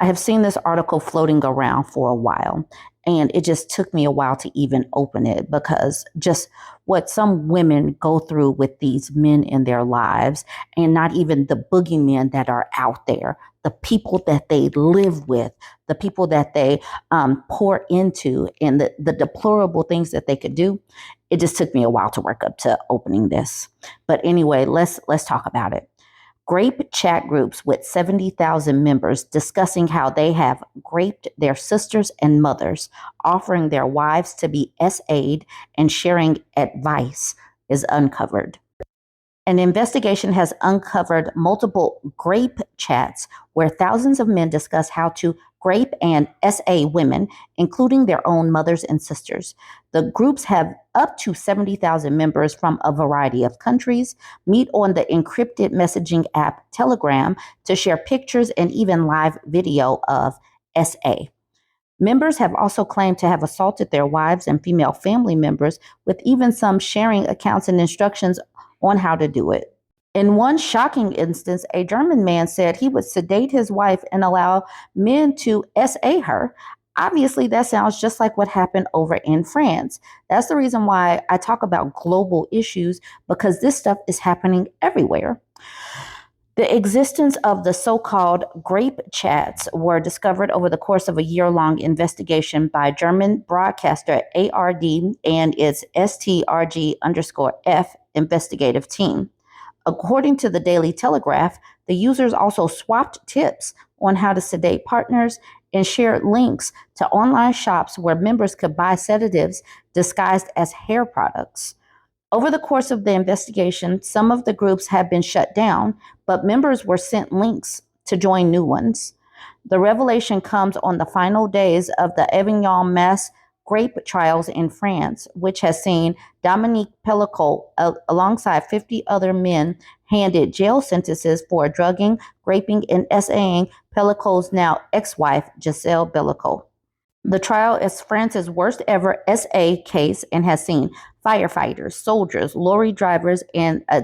I have seen this article floating around for a while, and it just took me a while to even open it because just what some women go through with these men in their lives, and not even the boogeymen that are out there, the people that they live with, the people that they pour into, and the deplorable things that they could do. It just took me a while to work up to opening this. But anyway, let's talk about it. Grape chat groups with 70,000 members discussing how they have graped their sisters and mothers, offering their wives to be SA'd and sharing advice is uncovered. An investigation has uncovered multiple grape chats where thousands of men discuss how to grape and SA women, including their own mothers and sisters. The groups have up to 70,000 members from a variety of countries, meet on the encrypted messaging app Telegram to share pictures and even live video of SA. Members have also claimed to have assaulted their wives and female family members, with even some sharing accounts and instructions on how to do it. In one shocking instance, a German man said he would sedate his wife and allow men to SA her. Obviously, that sounds just like what happened over in France. That's the reason why I talk about global issues, because this stuff is happening everywhere. The existence of the so-called grape chats were discovered over the course of a year-long investigation by German broadcaster ARD and its STRG_F investigative team. According to the Daily Telegraph, the users also swapped tips on how to sedate partners and shared links to online shops where members could buy sedatives disguised as hair products. Over the course of the investigation, some of the groups have been shut down, but members were sent links to join new ones. The revelation comes on the final days of the Avignon mass grape trials in France, which has seen Gisèle Pelicot, alongside 50 other men, handed jail sentences for drugging, raping, and SAing Pelicot's now ex-wife, Gisele Pelicot. The trial is France's worst ever SA case and has seen firefighters, soldiers, lorry drivers, and a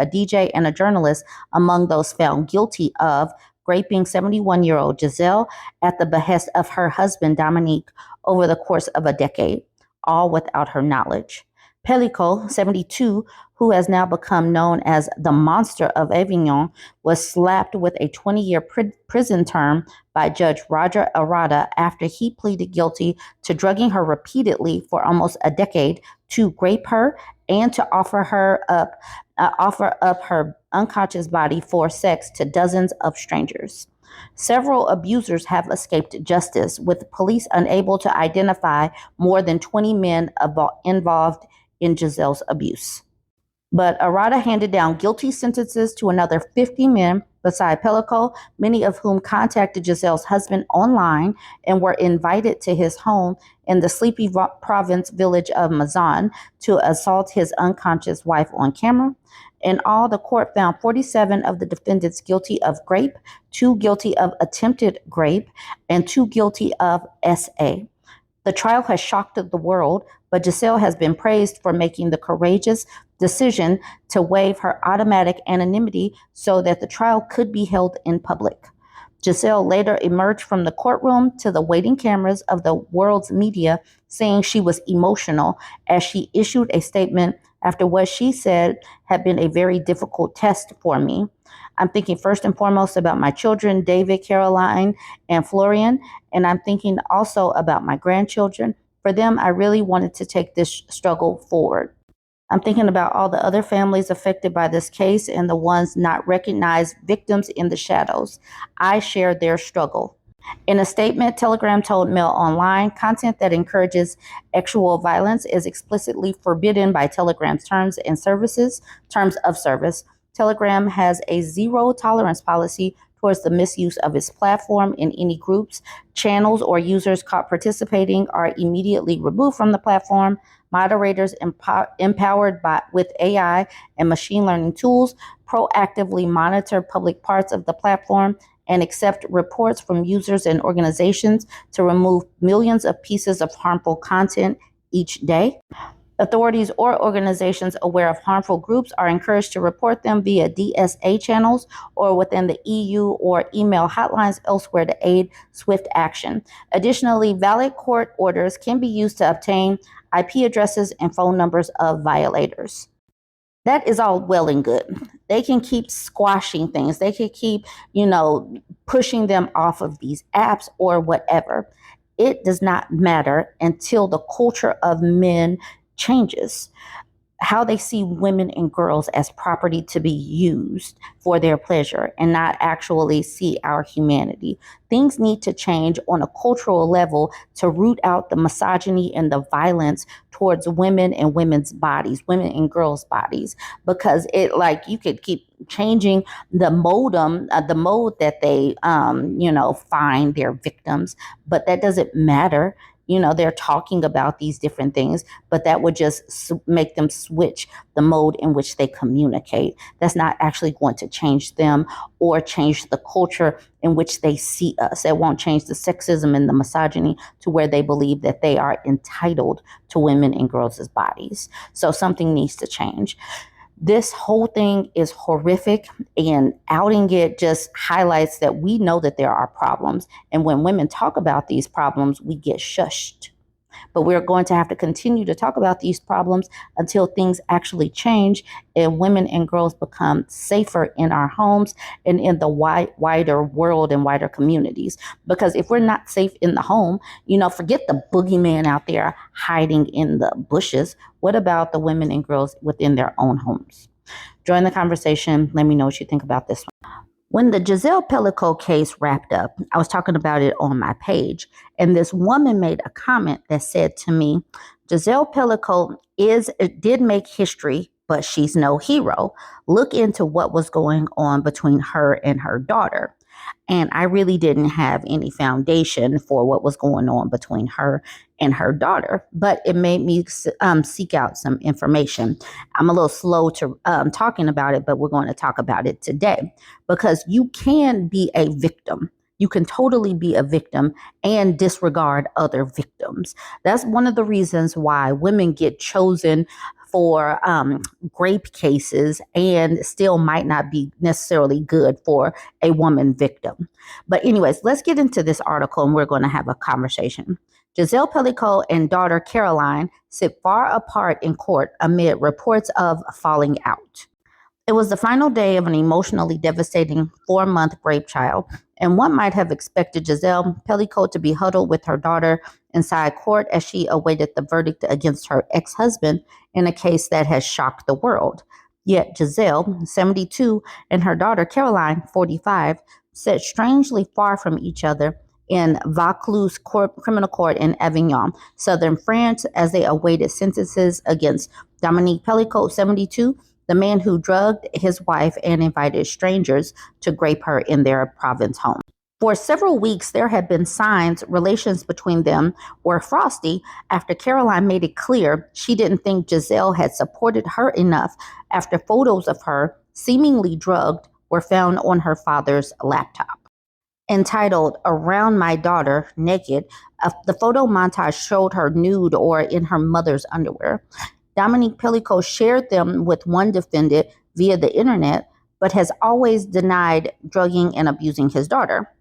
DJ and a journalist among those found guilty of raping 71-year-old Gisele at the behest of her husband, Dominique, over the course of a decade, all without her knowledge. Pelicot, 72, who has now become known as the Monster of Avignon, was slapped with a 20-year prison term by Judge Roger Arata after he pleaded guilty to drugging her repeatedly for almost a decade, to rape her, and to offer up her unconscious body for sex to dozens of strangers. Several abusers have escaped justice, with police unable to identify more than 20 men involved in Gisele's abuse. But Arata handed down guilty sentences to another 50 men beside Pelicot, many of whom contacted Gisele's husband online and were invited to his home in the sleepy province village of Mazan to assault his unconscious wife on camera. In all, the court found 47 of the defendants guilty of rape, 2 guilty of attempted rape, and 2 guilty of SA. The trial has shocked the world, but Gisele has been praised for making the courageous decision to waive her automatic anonymity so that the trial could be held in public. Gisele later emerged from the courtroom to the waiting cameras of the world's media, saying she was emotional as she issued a statement after what she said had been a very difficult test for me. I'm thinking first and foremost about my children, David, Caroline, and Florian, and I'm thinking also about my grandchildren. For them, I really wanted to take this struggle forward. I'm thinking about all the other families affected by this case and the ones not recognized victims in the shadows. I share their struggle. In a statement, Telegram told Mail Online, content that encourages sexual violence is explicitly forbidden by Telegram's terms of service. Telegram has a zero tolerance policy towards the misuse of its platform. In any groups, channels, or users caught participating are immediately removed from the platform. Moderators empowered with AI and machine learning tools proactively monitor public parts of the platform and accept reports from users and organizations to remove millions of pieces of harmful content each day. Authorities or organizations aware of harmful groups are encouraged to report them via DSA channels or within the EU or email hotlines elsewhere to aid swift action. Additionally, valid court orders can be used to obtain IP addresses and phone numbers of violators. That is all well and good. They can keep squashing things. They can keep, pushing them off of these apps or whatever. It does not matter until the culture of men changes. How they see women and girls as property to be used for their pleasure and not actually see our humanity. Things need to change on a cultural level to root out the misogyny and the violence towards women and women's bodies, women and girls' bodies, because you could keep changing the the mode that they, find their victims, but that doesn't matter. They're talking about these different things, but that would just make them switch the mode in which they communicate. That's not actually going to change them or change the culture in which they see us. It won't change the sexism and the misogyny to where they believe that they are entitled to women and girls' bodies. So something needs to change. This whole thing is horrific, and outing it just highlights that we know that there are problems. And when women talk about these problems, we get shushed. But we're going to have to continue to talk about these problems until things actually change and women and girls become safer in our homes and in the wider world and wider communities. Because if we're not safe in the home, forget the boogeyman out there hiding in the bushes. What about the women and girls within their own homes? Join the conversation. Let me know what you think about this one. When the Gisele Pelicot case wrapped up, I was talking about it on my page, and this woman made a comment that said to me, Gisele Pelicot did make history, but she's no hero. Look into what was going on between her and her daughter. And I really didn't have any foundation for what was going on between her and her daughter, but it made me seek out some information. I'm a little slow to talking about it, but we're going to talk about it today because you can be a victim. You can totally be a victim and disregard other victims. That's one of the reasons why women get chosen for rape cases and still might not be necessarily good for a woman victim. But anyways, let's get into this article and we're going to have a conversation. Gisele Pelicot and daughter Caroline sit far apart in court amid reports of falling out. It was the final day of an emotionally devastating 4-month rape trial, and one might have expected Gisele Pelicot to be huddled with her daughter inside court as she awaited the verdict against her ex-husband in a case that has shocked the world. Yet Gisele, 72, and her daughter Caroline, 45, sat strangely far from each other in Vaucluse Criminal Court in Avignon, southern France, as they awaited sentences against Dominique Pelicot, 72, the man who drugged his wife and invited strangers to rape her in their province home. For several weeks, there had been signs relations between them were frosty after Caroline made it clear she didn't think Gisele had supported her enough after photos of her, seemingly drugged, were found on her father's laptop. Entitled Around My Daughter Naked, the photo montage showed her nude or in her mother's underwear. Dominique Pelicot shared them with one defendant via the internet, but has always denied drugging and abusing his daughter.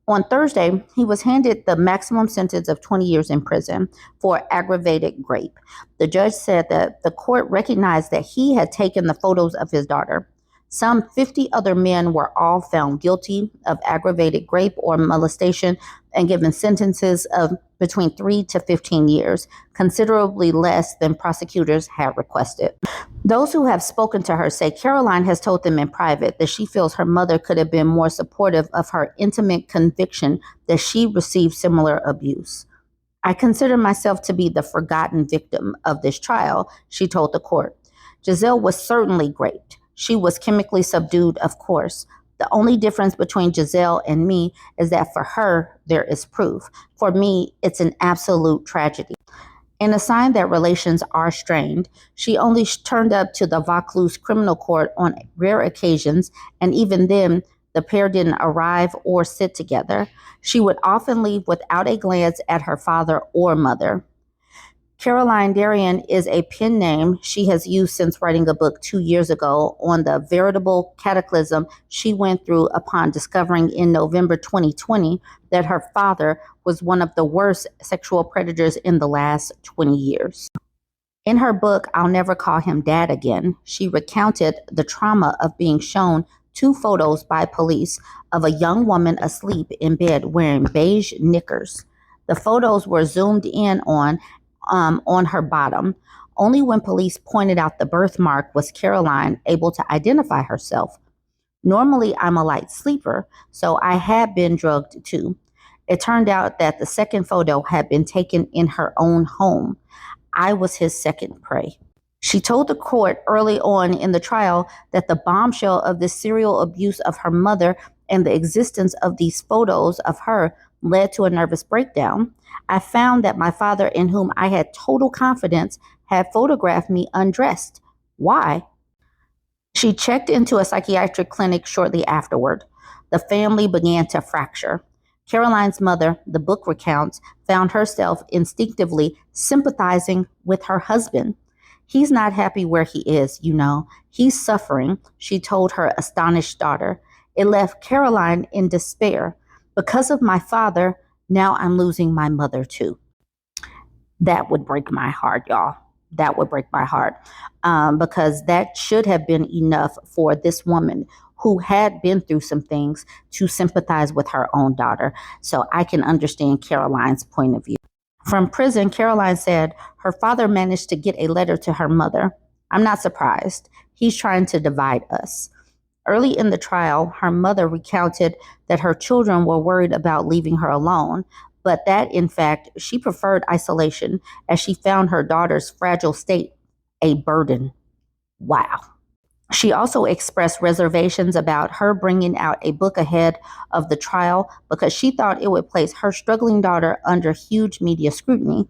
On Thursday, he was handed the maximum sentence of 20 years in prison for aggravated rape. The judge said that the court recognized that he had taken the photos of his daughter. Some 50 other men were all found guilty of aggravated rape or molestation and given sentences of between 3 to 15 years, considerably less than prosecutors had requested. Those who have spoken to her say Caroline has told them in private that she feels her mother could have been more supportive of her intimate conviction that she received similar abuse. I consider myself to be the forgotten victim of this trial, she told the court. Gisele was certainly raped. She was chemically subdued, of course. The only difference between Gisele and me is that for her, there is proof. For me, it's an absolute tragedy. In a sign that relations are strained, she only turned up to the Vaucluse Criminal Court on rare occasions, and even then, the pair didn't arrive or sit together. She would often leave without a glance at her father or mother. Caroline Darien is a pen name she has used since writing a book 2 years ago on the veritable cataclysm she went through upon discovering in November 2020 that her father was one of the worst sexual predators in the last 20 years. In her book, I'll Never Call Him Dad Again, she recounted the trauma of being shown two photos by police of a young woman asleep in bed wearing beige knickers. The photos were zoomed in on her bottom. Only when police pointed out the birthmark was Caroline able to identify herself. Normally, I'm a light sleeper, so I had been drugged too. It turned out that the second photo had been taken in her own home. I was his second prey. She told the court early on in the trial that the bombshell of the serial abuse of her mother and the existence of these photos of her led to a nervous breakdown. I found that my father, in whom I had total confidence, had photographed me undressed. Why? She checked into a psychiatric clinic shortly afterward. The family began to fracture. Caroline's mother, the book recounts, found herself instinctively sympathizing with her husband. He's not happy where he is, you know. He's suffering, she told her astonished daughter. It left Caroline in despair. Because of my father, now I'm losing my mother too. That would break my heart, y'all. That would break my heart, because that should have been enough for this woman who had been through some things to sympathize with her own daughter. So I can understand Caroline's point of view. From prison, Caroline said her father managed to get a letter to her mother. I'm not surprised. He's trying to divide us. Early in the trial, her mother recounted that her children were worried about leaving her alone, but that, in fact, she preferred isolation as she found her daughter's fragile state a burden. Wow. She also expressed reservations about her bringing out a book ahead of the trial because she thought it would place her struggling daughter under huge media scrutiny.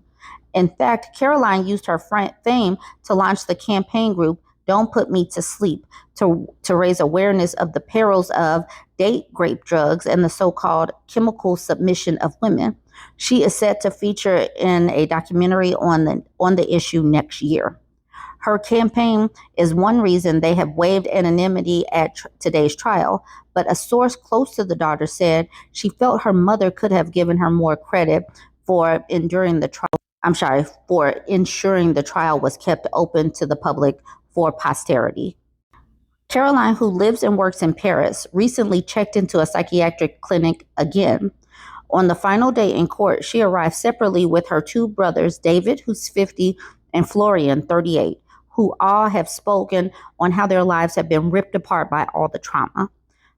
In fact, Caroline used her fame to launch the campaign group Don't Put Me to Sleep to raise awareness of the perils of date rape drugs and the so-called chemical submission of women. She is set to feature in a documentary on the issue next year. Her campaign is one reason they have waived anonymity at today's trial, but a source close to the daughter said she felt her mother could have given her more credit for ensuring the trial was kept open to the public for posterity. Caroline, who lives and works in Paris, recently checked into a psychiatric clinic again. On the final day in court, she arrived separately with her two brothers, David, who's 50, and Florian, 38, who all have spoken on how their lives have been ripped apart by all the trauma.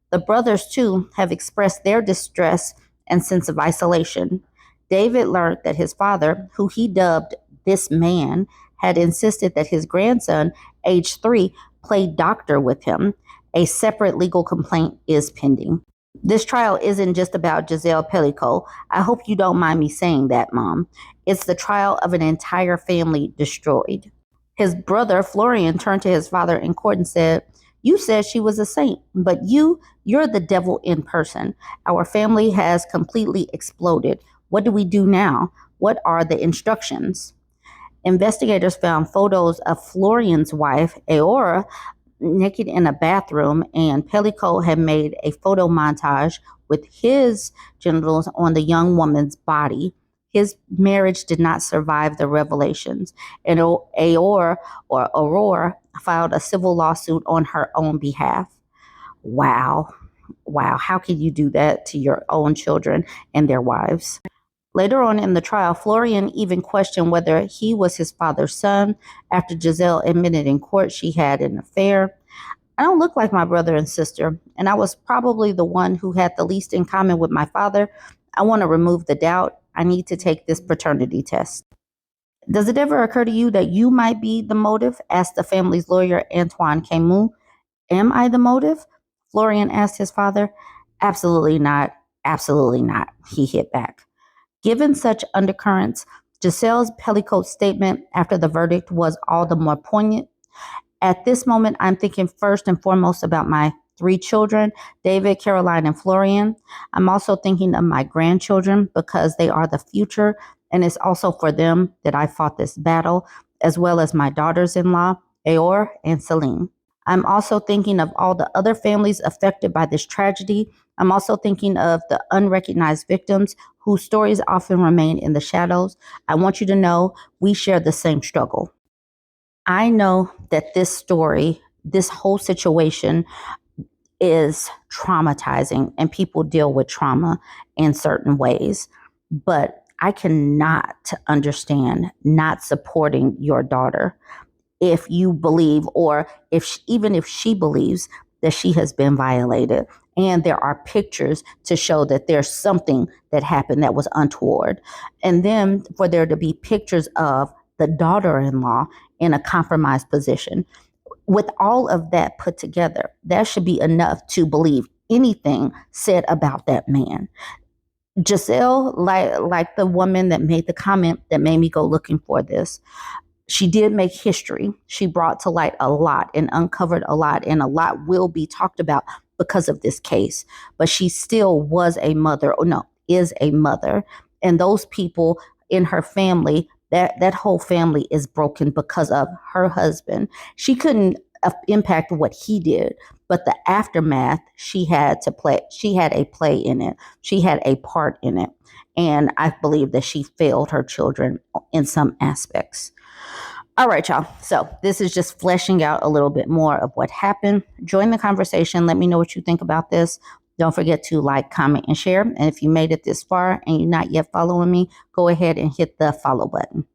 The brothers, too, have expressed their distress and sense of isolation. David learned that his father, who he dubbed this man, had insisted that his grandson, age 3, play doctor with him. A separate legal complaint is pending. This trial isn't just about Gisele Pelicot. I hope you don't mind me saying that, Mom. It's the trial of an entire family destroyed. His brother, Florian, turned to his father in court and said, "You said she was a saint, but you're the devil in person. Our family has completely exploded. What do we do now? What are the instructions?" Investigators found photos of Florian's wife, Aora, naked in a bathroom, and Pelicot had made a photo montage with his genitals on the young woman's body. His marriage did not survive the revelations, and Aurora filed a civil lawsuit on her own behalf. Wow. Wow. How can you do that to your own children and their wives? Later on in the trial, Florian even questioned whether he was his father's son after Gisele admitted in court she had an affair. "I don't look like my brother and sister, and I was probably the one who had the least in common with my father. I want to remove the doubt. I need to take this paternity test." "Does it ever occur to you that you might be the motive?" asked the family's lawyer, Antoine Camus. "Am I the motive?" Florian asked his father. "Absolutely not. Absolutely not," he hit back. Given such undercurrents, Gisele Pelicot's statement after the verdict was all the more poignant. "At this moment, I'm thinking first and foremost about my 3 children, David, Caroline, and Florian. I'm also thinking of my grandchildren because they are the future And it's also for them that I fought this battle, as well as my daughters-in-law, Aor and Celine. I'm also thinking of all the other families affected by this tragedy. I'm also thinking of the unrecognized victims whose stories often remain in the shadows. I want you to know we share the same struggle. I know that this story, this whole situation is traumatizing and people deal with trauma in certain ways. But I cannot understand not supporting your daughter if you believe, or even if she believes that she has been violated. And there are pictures to show that there's something that happened that was untoward. And then for there to be pictures of the daughter-in-law in a compromised position. With all of that put together, that should be enough to believe anything said about that man. Gisele, like the woman that made the comment that made me go looking for this, she did make history. She brought to light a lot and uncovered a lot, and a lot will be talked about because of this case. But she still was a mother, or no, is a mother. And those people in her family, that whole family is broken because of her husband. She couldn't impact what he did, but the aftermath she had to play. She had a play in it. She had a part in it. And I believe that she failed her children in some aspects. All right, y'all. So this is just fleshing out a little bit more of what happened. Join the conversation. Let me know what you think about this. Don't forget to like, comment, and share. And if you made it this far and you're not yet following me, go ahead and hit the follow button.